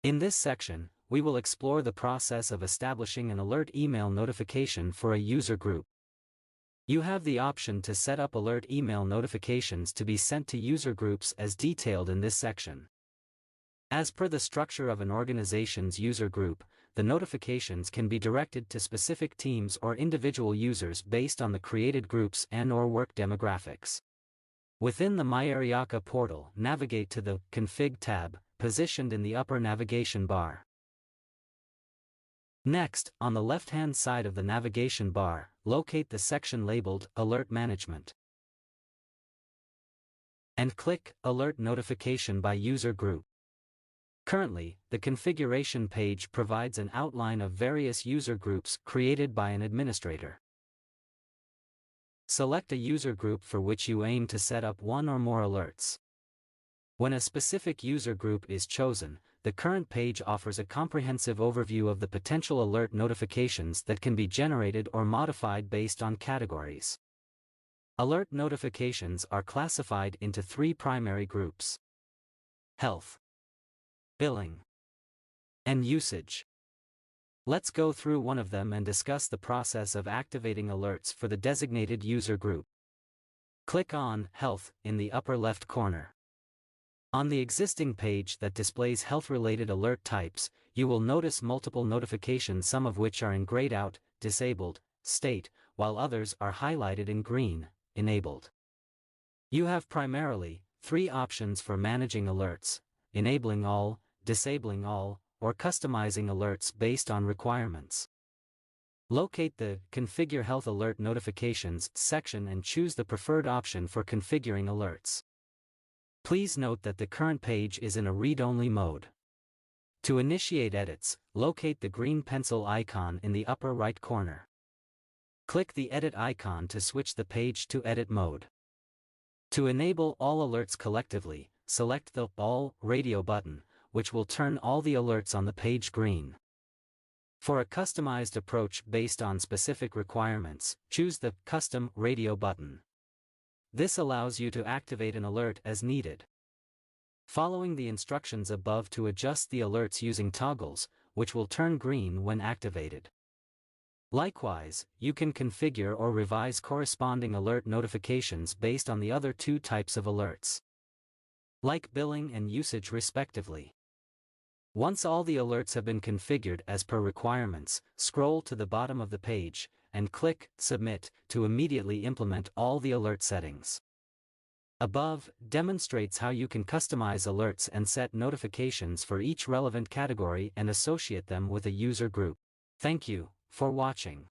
In this section, we will explore the process of establishing an alert email notification for a user group. You have the option to set up alert email notifications to be sent to user groups as detailed in this section. As per the structure of an organization's user group, the notifications can be directed to specific teams or individual users based on the created groups and/or work demographics. Within the MyAryaka portal, navigate to the Config tab, positioned in the upper navigation bar. Next, on the left-hand side of the navigation bar, locate the section labeled Alert Management and click Alert Notification by User Group. Currently, the configuration page provides an outline of various user groups created by an administrator. Select a user group for which you aim to set up one or more alerts. When a specific user group is chosen, the current page offers a comprehensive overview of the potential alert notifications that can be generated or modified based on categories. Alert notifications are classified into three primary groups: health, billing, and usage. Let's go through one of them and discuss the process of activating alerts for the designated user group. Click on Health in the upper left corner. On the existing page that displays health-related alert types, you will notice multiple notifications, some of which are in grayed out, disabled, state, while others are highlighted in green, enabled. You have primarily three options for managing alerts: enabling all, disabling all, or customizing alerts based on requirements. Locate the Configure Health Alert Notifications section and choose the preferred option for configuring alerts. Please note that the current page is in a read-only mode. To initiate edits, locate the green pencil icon in the upper right corner. Click the edit icon to switch the page to edit mode. To enable all alerts collectively, select the All Radio button, which will turn all the alerts on the page green. For a customized approach based on specific requirements, choose the Custom Radio button. This allows you to activate an alert as needed. Following the instructions above to adjust the alerts using toggles, which will turn green when activated. Likewise, you can configure or revise corresponding alert notifications based on the other two types of alerts, like billing and usage respectively. Once all the alerts have been configured as per requirements, scroll to the bottom of the page, and click Submit to immediately implement all the alert settings. Above demonstrates how you can customize alerts and set notifications for each relevant category and associate them with a user group. Thank you for watching.